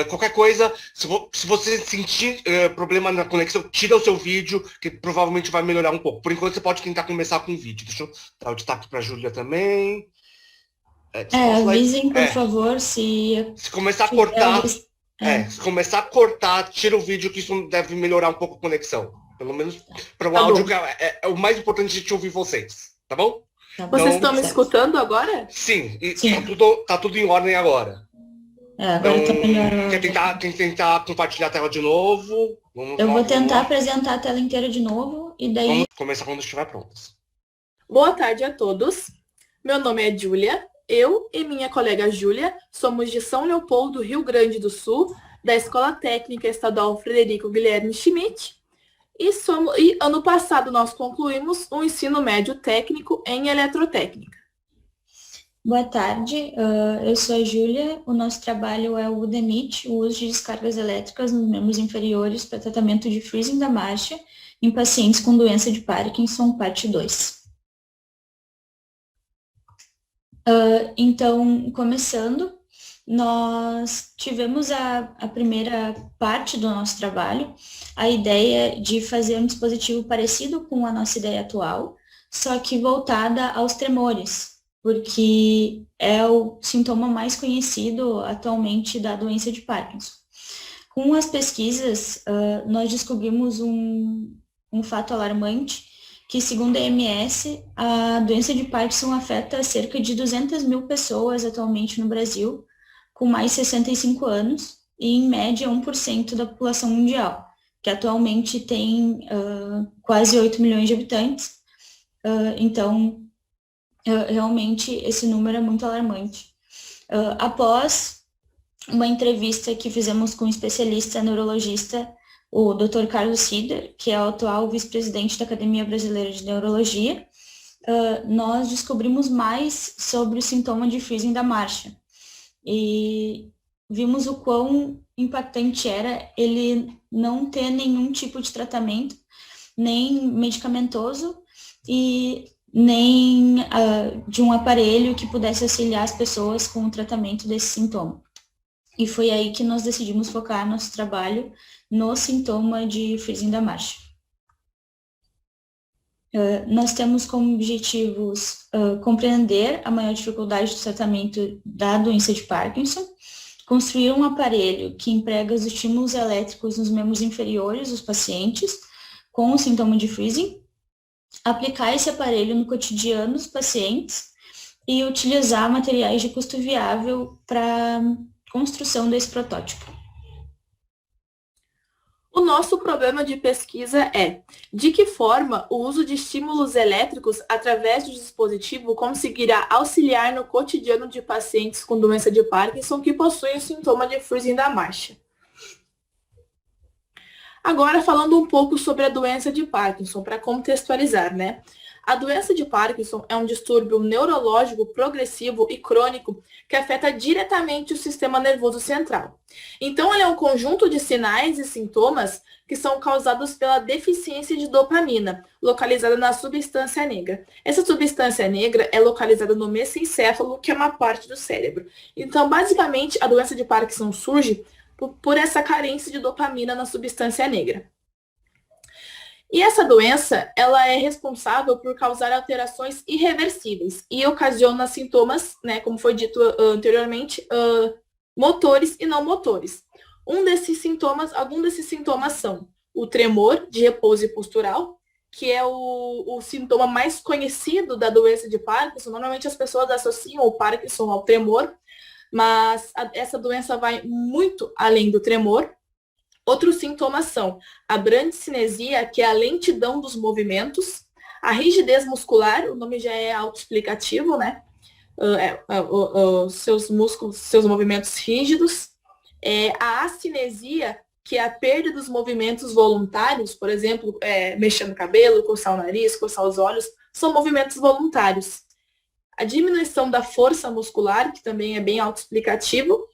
Qualquer coisa, se você sentir problema na conexão, tira o seu vídeo, que provavelmente vai melhorar um pouco. Por enquanto, você pode tentar começar com o vídeo. Deixa eu dar o destaque para a Júlia também. Avisem, por favor, se Se começar a tiver algum... cortar, se começar a cortar, tira o vídeo, que isso deve melhorar um pouco a conexão. Pelo menos para o Tá áudio, bom, que é o mais importante de te ouvir vocês. Tá bom? tá bom. Vocês Então, estão me Certo. escutando agora? sim, e Sim. tá tudo em ordem agora. Então, Agora tá melhor. quer tentar compartilhar a tela de novo? Vamos Eu lá, vou vamos tentar lá. apresentar a tela inteira de novo e daí... Vamos começar quando estiver prontos. Boa tarde a todos. Meu nome é Júlia. Eu e minha colega Júlia somos de São Leopoldo, Rio Grande do Sul, da Escola Técnica Estadual Frederico Guilherme Schmidt. E ano passado nós concluímos um ensino médio técnico em eletrotécnica. Boa tarde, eu sou a Júlia. O nosso trabalho é o UDEMIT, o uso de descargas elétricas nos membros inferiores para tratamento de freezing da marcha em pacientes com doença de Parkinson, parte 2. Então, começando, nós tivemos a primeira parte do nosso trabalho, a ideia de fazer um dispositivo parecido com a nossa ideia atual, só que voltada aos tremores, porque é o sintoma mais conhecido atualmente da doença de Parkinson. Com as pesquisas, nós descobrimos um fato alarmante, que, segundo a OMS, a doença de Parkinson afeta cerca de 200 mil pessoas atualmente no Brasil, com mais de 65 anos, e, em média, 1% da população mundial, que atualmente tem quase 8 milhões de habitantes. Então, realmente, esse número é muito alarmante. Após uma entrevista que fizemos com um especialista neurologista, o Dr. Carlos Sider, que é o atual vice-presidente da Academia Brasileira de Neurologia, nós descobrimos mais sobre o sintoma de freezing da marcha. E vimos o quão impactante era ele não ter nenhum tipo de tratamento, nem medicamentoso, e nem de um aparelho que pudesse auxiliar as pessoas com o tratamento desse sintoma. E foi aí que nós decidimos focar nosso trabalho no sintoma de freezing da marcha. Nós temos como objetivos compreender a maior dificuldade do tratamento da doença de Parkinson, construir um aparelho que emprega os estímulos elétricos nos membros inferiores dos pacientes com o sintoma de freezing, aplicar esse aparelho no cotidiano dos pacientes e utilizar materiais de custo viável para construção desse protótipo. O nosso problema de pesquisa é de que forma o uso de estímulos elétricos através do dispositivo conseguirá auxiliar no cotidiano de pacientes com doença de Parkinson que possuem o sintoma de freezing da marcha. Agora, falando um pouco sobre a doença de Parkinson, para contextualizar, né? A doença de Parkinson é um distúrbio neurológico progressivo e crônico que afeta diretamente o sistema nervoso central. Então, ele é um conjunto de sinais e sintomas que são causados pela deficiência de dopamina, localizada na substância negra. Essa substância negra é localizada no mesencéfalo, que é uma parte do cérebro. Então, basicamente, a doença de Parkinson surge por essa carência de dopamina na substância negra. E essa doença, ela é responsável por causar alterações irreversíveis e ocasiona sintomas, né, como foi dito anteriormente, motores e não motores. Alguns desses sintomas são o tremor de repouso e postural, que é o sintoma mais conhecido da doença de Parkinson. Normalmente as pessoas associam o Parkinson ao tremor, mas essa doença vai muito além do tremor. Outros sintomas são a brandicinesia, que é a lentidão dos movimentos, a rigidez muscular, o nome já é autoexplicativo, né? Seus músculos, seus movimentos rígidos. A acinesia, que é a perda dos movimentos voluntários, por exemplo, mexer no cabelo, coçar o nariz, coçar os olhos, são movimentos voluntários. A diminuição da força muscular, que também é bem autoexplicativo,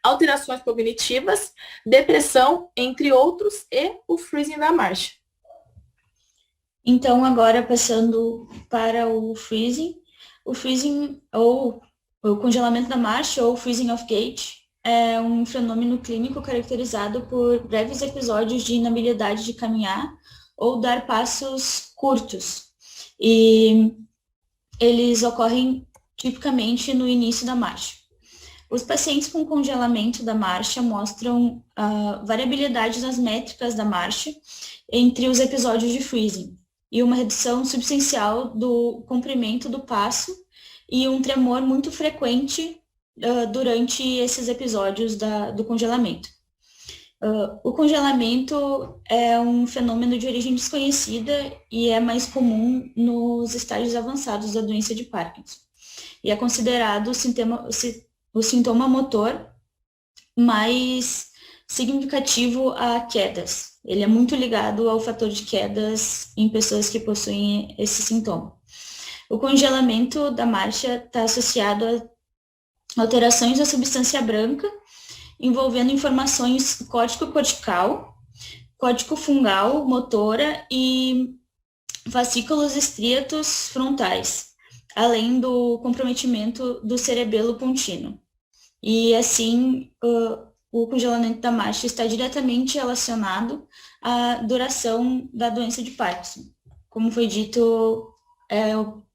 alterações cognitivas, depressão, entre outros, e o freezing da marcha. Então, agora passando para o freezing ou o congelamento da marcha, ou freezing of gait, é um fenômeno clínico caracterizado por breves episódios de inabilidade de caminhar ou dar passos curtos. E eles ocorrem tipicamente no início da marcha. Os pacientes com congelamento da marcha mostram variabilidade nas métricas da marcha entre os episódios de freezing e uma redução substancial do comprimento do passo e um tremor muito frequente durante esses episódios do congelamento. O congelamento é um fenômeno de origem desconhecida e é mais comum nos estágios avançados da doença de Parkinson. E é considerado o sintoma motor mais significativo a quedas. Ele é muito ligado ao fator de quedas em pessoas que possuem esse sintoma. O congelamento da marcha está associado a alterações da substância branca, envolvendo informações córtico-cortical, córtico-fungal, motora e fascículos estriatos frontais, além do comprometimento do cerebelo contínuo. E, assim, o congelamento da marcha está diretamente relacionado à duração da doença de Parkinson. Como foi dito,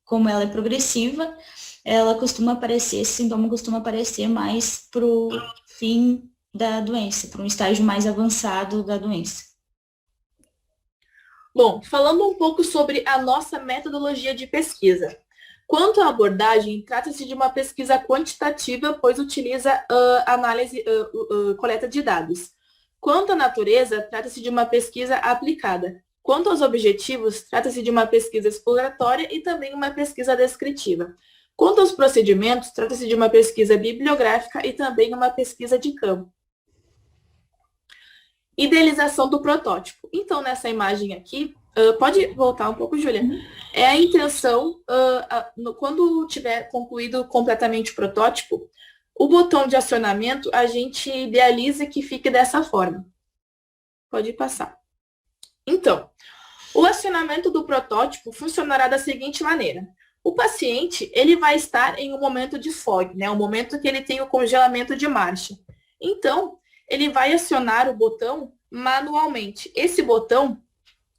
como ela é progressiva, esse sintoma costuma aparecer mais para o fim da doença, para um estágio mais avançado da doença. Bom, falando um pouco sobre a nossa metodologia de pesquisa. Quanto à abordagem, trata-se de uma pesquisa quantitativa, pois utiliza coleta de dados. Quanto à natureza, trata-se de uma pesquisa aplicada. Quanto aos objetivos, trata-se de uma pesquisa exploratória e também uma pesquisa descritiva. Quanto aos procedimentos, trata-se de uma pesquisa bibliográfica e também uma pesquisa de campo. Idealização do protótipo. Então, nessa imagem aqui, pode voltar um pouco, Júlia? É a intenção, quando tiver concluído completamente o protótipo, o botão de acionamento, a gente idealiza que fique dessa forma. Pode passar. Então, o acionamento do protótipo funcionará da seguinte maneira. O paciente, ele vai estar em um momento de fog, né? Um momento que ele tem o congelamento de marcha. Então, ele vai acionar o botão manualmente. Esse botão,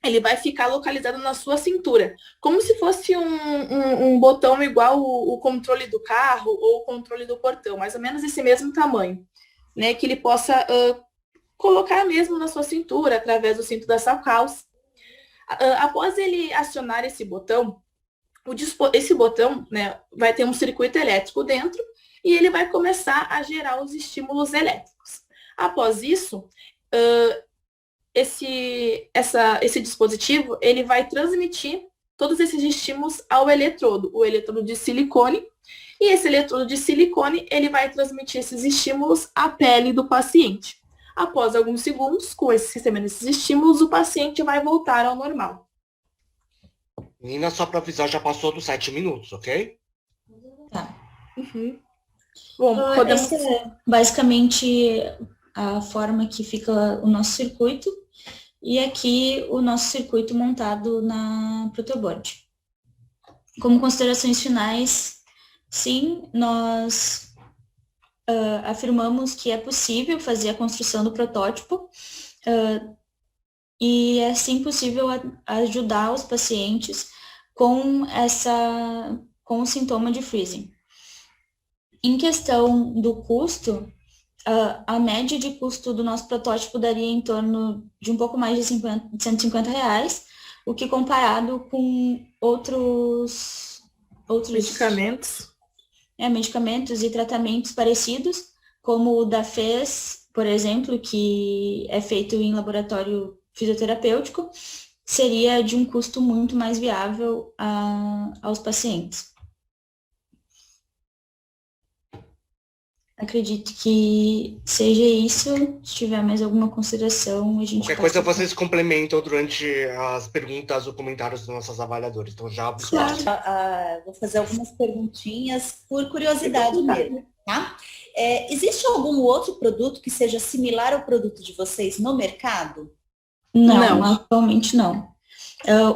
ele vai ficar localizado na sua cintura, como se fosse um botão igual o controle do carro ou o controle do portão, mais ou menos esse mesmo tamanho, né? Que ele possa colocar mesmo na sua cintura, através do cinto da calça. Após ele acionar esse botão, né, vai ter um circuito elétrico dentro e ele vai começar a gerar os estímulos elétricos. Após isso, esse dispositivo ele vai transmitir todos esses estímulos ao eletrodo, o eletrodo de silicone, e esse eletrodo de silicone ele vai transmitir esses estímulos à pele do paciente. Após alguns segundos, com esse sistema desses estímulos, o paciente vai voltar ao normal. Nina, só para avisar, já passou dos 7 minutos, ok? Tá. Uhum. Bom, podemos... Essa é basicamente a forma que fica o nosso circuito, e aqui o nosso circuito montado na protoboard. Como considerações finais, sim, nós afirmamos que é possível fazer a construção do protótipo e é sim possível ajudar os pacientes com o sintoma de freezing. Em questão do custo, a média de custo do nosso protótipo daria em torno de um pouco mais de R$150, o que comparado com outros medicamentos e tratamentos parecidos, como o da FES, por exemplo, que é feito em laboratório fisioterapêutico, seria de um custo muito mais viável aos pacientes. Acredito que seja isso. Se tiver mais alguma consideração, a gente Qualquer coisa vocês complementam durante as perguntas ou comentários dos nossos avaliadores. Então já vou fazer algumas perguntinhas por curiosidade mesmo, tá? Existe algum outro produto que seja similar ao produto de vocês no mercado? Não, atualmente não.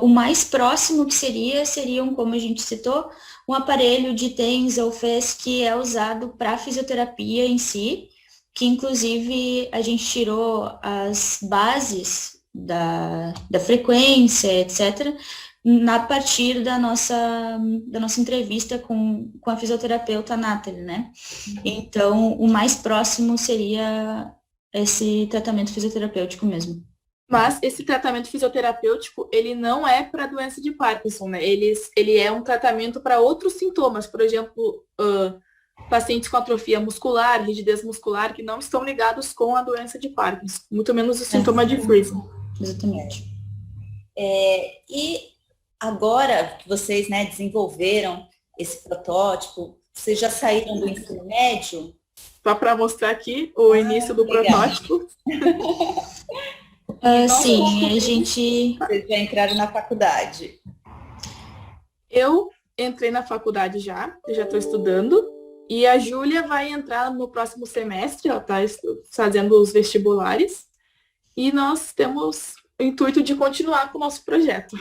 O mais próximo que seriam, como a gente citou, um aparelho de TENS ou FES que é usado para fisioterapia em si, que inclusive a gente tirou as bases da frequência, etc., a partir da nossa entrevista com a fisioterapeuta Nathalie, né? Então, o mais próximo seria esse tratamento fisioterapêutico mesmo. Mas esse tratamento fisioterapêutico, ele não é para doença de Parkinson, né? Ele é um tratamento para outros sintomas, por exemplo, pacientes com atrofia muscular, rigidez muscular, que não estão ligados com a doença de Parkinson, muito menos o sintoma de freezing. Exatamente. E agora que vocês, né, desenvolveram esse protótipo, vocês já saíram do ensino médio? Só para mostrar aqui o início do protótipo. Sim, a gente... Vocês já entraram na faculdade? Eu entrei na faculdade já estou estudando, e a Júlia vai entrar no próximo semestre, ela está fazendo os vestibulares, e nós temos o intuito de continuar com o nosso projeto.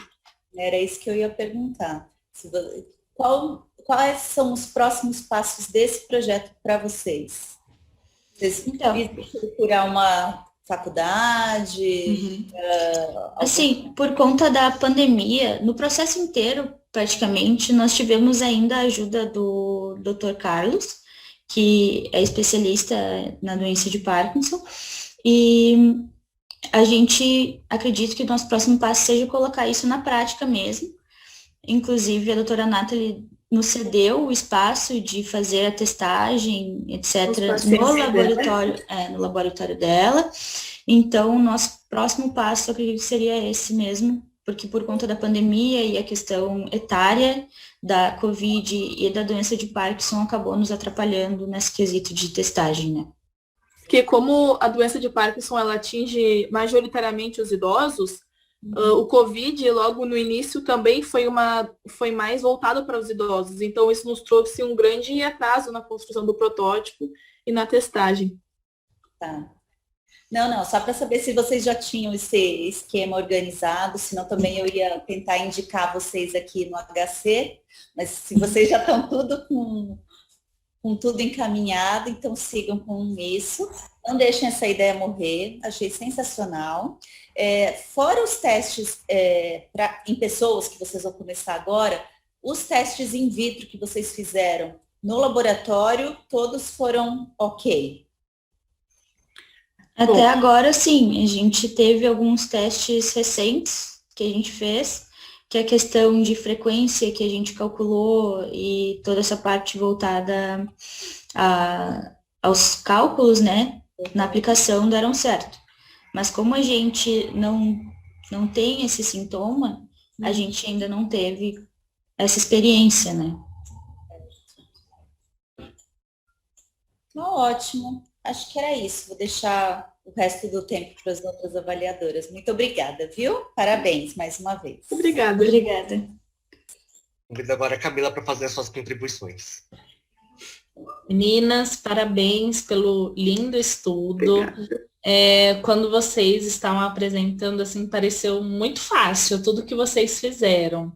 Era isso que eu ia perguntar. Quais são os próximos passos desse projeto para vocês? Vocês Então, procurar uma faculdade? assim, por conta da pandemia, no processo inteiro, praticamente, nós tivemos ainda a ajuda do Dr. Carlos, que é especialista na doença de Parkinson, e a gente acredita que o nosso próximo passo seja colocar isso na prática mesmo. Inclusive, a doutora Nathalie nos cedeu o espaço de fazer a testagem, etc., no laboratório dela. Então, o nosso próximo passo, eu acredito que seria esse mesmo, porque por conta da pandemia e a questão etária da Covid e da doença de Parkinson acabou nos atrapalhando nesse quesito de testagem, né? Porque como a doença de Parkinson ela atinge majoritariamente os idosos, o Covid, logo no início, também foi mais voltado para os idosos. Então, isso nos trouxe um grande atraso na construção do protótipo e na testagem. Tá. Não, só para saber se vocês já tinham esse esquema organizado, senão também eu ia tentar indicar vocês aqui no HC, mas se vocês já estão tudo com tudo encaminhado, então sigam com isso. Não deixem essa ideia morrer, achei sensacional. Fora os testes em pessoas que vocês vão começar agora, os testes in vitro que vocês fizeram no laboratório, todos foram ok? Até agora, sim, a gente teve alguns testes recentes que a gente fez, que é a questão de frequência que a gente calculou e toda essa parte voltada aos cálculos, né, na aplicação deram certo. Mas como a gente não tem esse sintoma, a gente ainda não teve essa experiência, né? Ótimo. Acho que era isso. Vou deixar o resto do tempo para as outras avaliadoras. Muito obrigada, viu? Parabéns mais uma vez. Obrigada. Convido agora a Camila para fazer as suas contribuições. Meninas, parabéns pelo lindo estudo. Quando vocês estavam apresentando, assim, pareceu muito fácil tudo que vocês fizeram.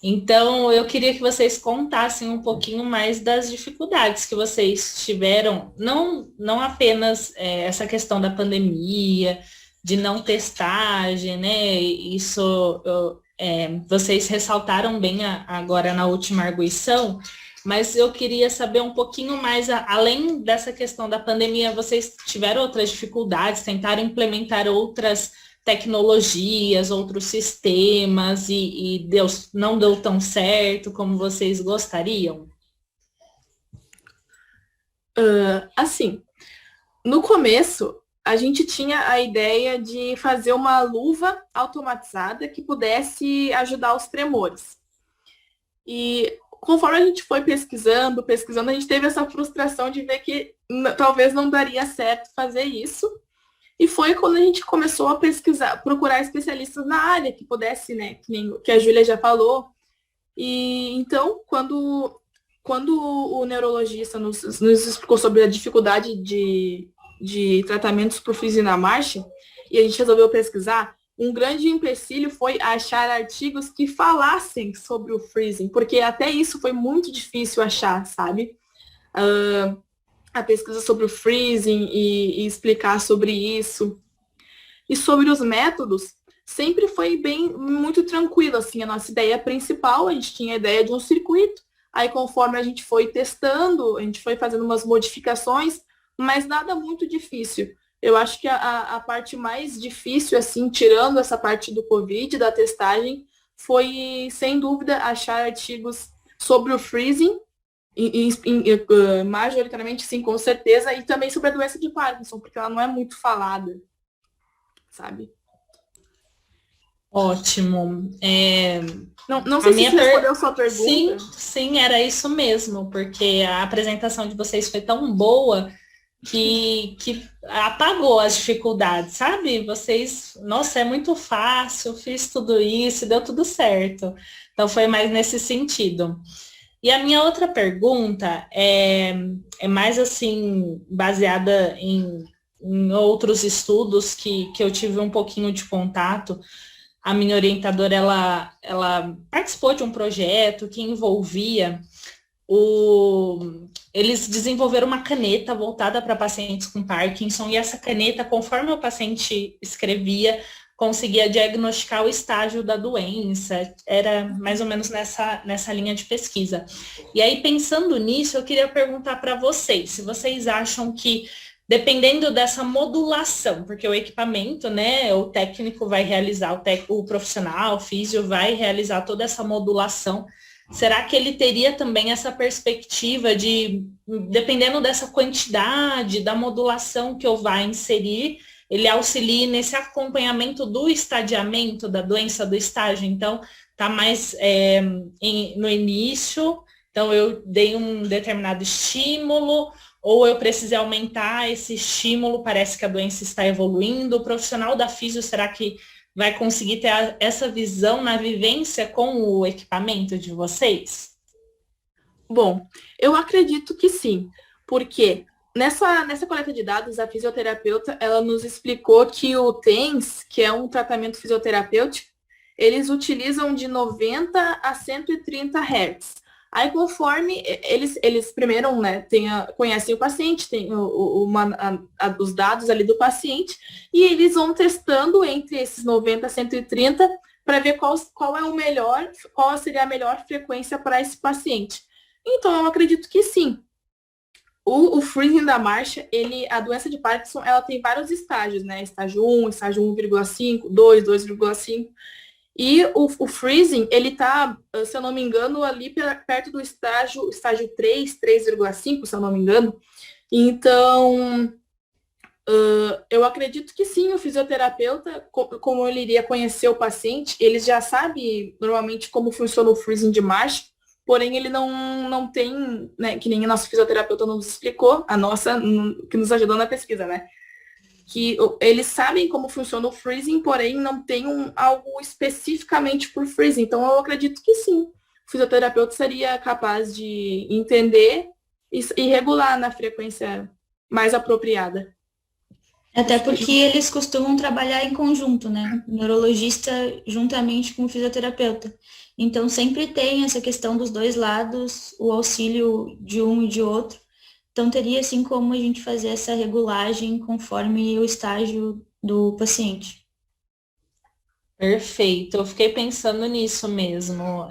Então, eu queria que vocês contassem um pouquinho mais das dificuldades que vocês tiveram, não apenas essa questão da pandemia, de não testagem, né? Isso vocês ressaltaram bem agora na última arguição, mas eu queria saber um pouquinho mais, além dessa questão da pandemia, vocês tiveram outras dificuldades, tentaram implementar outras tecnologias, outros sistemas e não deu tão certo como vocês gostariam? Assim, no começo, a gente tinha a ideia de fazer uma luva automatizada que pudesse ajudar os tremores. E conforme a gente foi pesquisando, a gente teve essa frustração de ver que talvez não daria certo fazer isso. E foi quando a gente começou a pesquisar, procurar especialistas na área que pudesse, né, que a Júlia já falou. E então, quando o neurologista nos explicou sobre a dificuldade de tratamentos para o freezing na marcha, e a gente resolveu pesquisar, um grande empecilho foi achar artigos que falassem sobre o freezing, porque até isso foi muito difícil achar, sabe? a pesquisa sobre o freezing e explicar sobre isso. E sobre os métodos, sempre foi muito tranquilo, assim, a nossa ideia principal, a gente tinha a ideia de um circuito, aí conforme a gente foi testando, a gente foi fazendo umas modificações, mas nada muito difícil. Eu acho que a parte mais difícil, assim, tirando essa parte do Covid, da testagem, foi, sem dúvida, achar artigos sobre o freezing, majoritariamente, sim, com certeza, e também sobre a doença de Parkinson, porque ela não é muito falada, sabe? Ótimo. Não sei se você respondeu a sua pergunta. Sim, era isso mesmo, porque a apresentação de vocês foi tão boa que apagou as dificuldades, sabe? Vocês, nossa, é muito fácil, fiz tudo isso, deu tudo certo. Então foi mais nesse sentido. E a minha outra pergunta é mais assim, baseada em outros estudos que eu tive um pouquinho de contato. A minha orientadora, ela participou de um projeto que envolvia eles desenvolveram uma caneta voltada para pacientes com Parkinson, e essa caneta, conforme o paciente escrevia, conseguia diagnosticar o estágio da doença. Era mais ou menos nessa linha de pesquisa. E aí, pensando nisso, eu queria perguntar para vocês, se vocês acham que, dependendo dessa modulação, porque o equipamento, né, o técnico vai realizar, o profissional, o físio vai realizar toda essa modulação. Será que ele teria também essa perspectiva de, dependendo dessa quantidade, da modulação que eu vá inserir, ele auxilie nesse acompanhamento do estadiamento da doença, do estágio? Então, está mais no início, então eu dei um determinado estímulo, ou eu precisei aumentar esse estímulo, parece que a doença está evoluindo. O profissional da físio, será que vai conseguir ter essa visão na vivência com o equipamento de vocês? Bom, eu acredito que sim, porque nessa coleta de dados, a fisioterapeuta, ela nos explicou que o TENS, que é um tratamento fisioterapêutico, eles utilizam de 90 a 130 Hz. Aí, conforme eles primeiro, né, conhecem o paciente, tem os dados ali do paciente, e eles vão testando entre esses 90 a 130 para ver qual é o melhor, qual seria a melhor frequência para esse paciente. Então, eu acredito que sim. O freezing da marcha, a doença de Parkinson, ela tem vários estágios, né? Estágio 1, estágio 1,5, 2, 2,5. E o freezing, ele tá, se eu não me engano, ali perto do estágio 3, 3,5, se eu não me engano. Então, eu acredito que sim, o fisioterapeuta, como ele iria conhecer o paciente, ele já sabe normalmente como funciona o freezing de marcha, porém ele não tem, né, que nem a nossa fisioterapeuta nos explicou, a nossa, que nos ajudou na pesquisa, né? Que eles sabem como funciona o freezing, porém não tem algo especificamente por freezing. Então, eu acredito que sim. O fisioterapeuta seria capaz de entender e regular na frequência mais apropriada. Até porque eles costumam trabalhar em conjunto, né? O neurologista juntamente com o fisioterapeuta. Então, sempre tem essa questão dos dois lados, o auxílio de um e de outro. Então, teria, assim, como a gente fazer essa regulagem conforme o estágio do paciente. Perfeito, eu fiquei pensando nisso mesmo.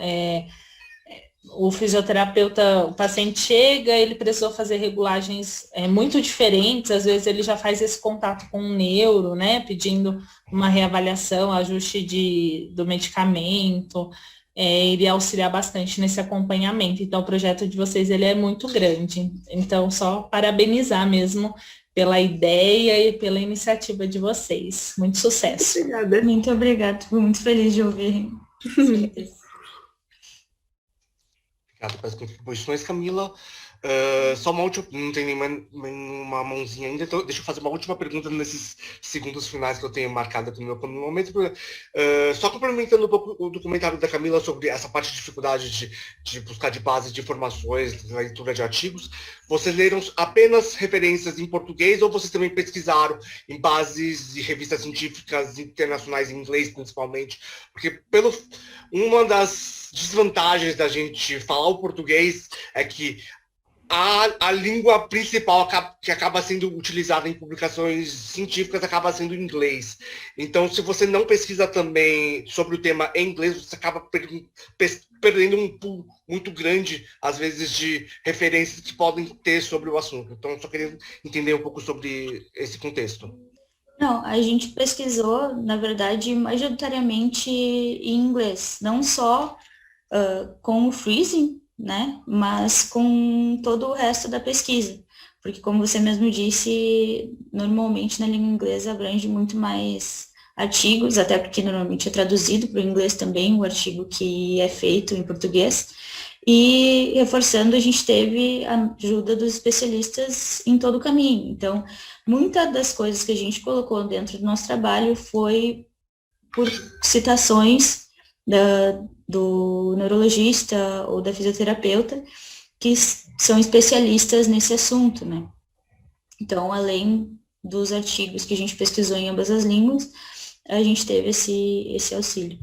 O fisioterapeuta, o paciente chega, ele precisou fazer regulagens muito diferentes, às vezes ele já faz esse contato com o neuro, né, pedindo uma reavaliação, ajuste do medicamento, iria auxiliar bastante nesse acompanhamento. Então, o projeto de vocês, ele é muito grande. Então, só parabenizar mesmo pela ideia e pela iniciativa de vocês. Muito sucesso. Obrigada. Muito obrigada, fico muito feliz de ouvir. Obrigado pelas contribuições, Camila. Só uma última, não tem nenhuma mãozinha ainda, então deixa eu fazer uma última pergunta nesses segundos finais que eu tenho marcado aqui no meu momento. Só complementando um pouco o documentário da Camila sobre essa parte de dificuldade de buscar de base de informações, leitura de artigos, vocês leram apenas referências em português ou vocês também pesquisaram em bases de revistas científicas internacionais, em inglês principalmente? Porque uma das desvantagens da gente falar o português é que a língua principal que acaba sendo utilizada em publicações científicas acaba sendo o inglês. Então, se você não pesquisa também sobre o tema em inglês, você acaba perdendo um pool muito grande, às vezes, de referências que podem ter sobre o assunto. Então, eu só queria entender um pouco sobre esse contexto. Não, a gente pesquisou, na verdade, majoritariamente em inglês, não só com o freezing, né, mas com todo o resto da pesquisa. Porque, como você mesmo disse, normalmente na língua inglesa abrange muito mais artigos, até porque normalmente é traduzido para o inglês também o artigo que é feito em português. E, reforçando, a gente teve a ajuda dos especialistas em todo o caminho. Então, muitas das coisas que a gente colocou dentro do nosso trabalho foi por citações do neurologista ou da fisioterapeuta, que são especialistas nesse assunto, né? Então, além dos artigos que a gente pesquisou em ambas as línguas, a gente teve esse auxílio.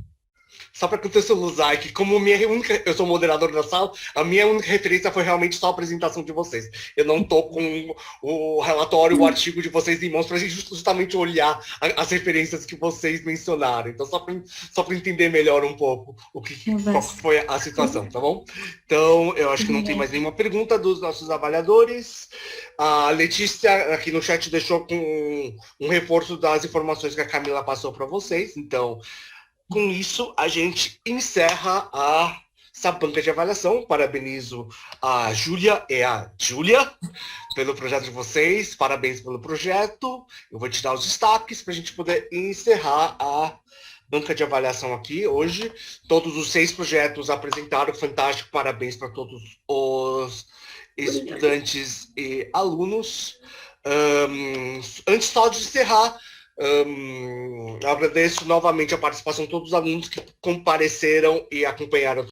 Só para contextualizar que como eu sou moderador da sala, a minha única referência foi realmente só a apresentação de vocês. Eu não estou com o relatório, o artigo de vocês em mãos para a gente justamente olhar as referências que vocês mencionaram. Então, só para entender melhor um pouco qual foi a situação, tá bom? Então, eu acho que não tem mais nenhuma pergunta dos nossos avaliadores. A Letícia aqui no chat deixou com um reforço das informações que a Camila passou para vocês. Então, com isso, a gente encerra essa banca de avaliação. Parabenizo a Júlia e a Júlia pelo projeto de vocês. Parabéns pelo projeto. Eu vou tirar os destaques para a gente poder encerrar a banca de avaliação aqui hoje. Todos os 6 projetos apresentaram. Fantástico. Parabéns para todos os estudantes e alunos. Antes só de encerrar, agradeço novamente a participação de todos os alunos que compareceram e acompanharam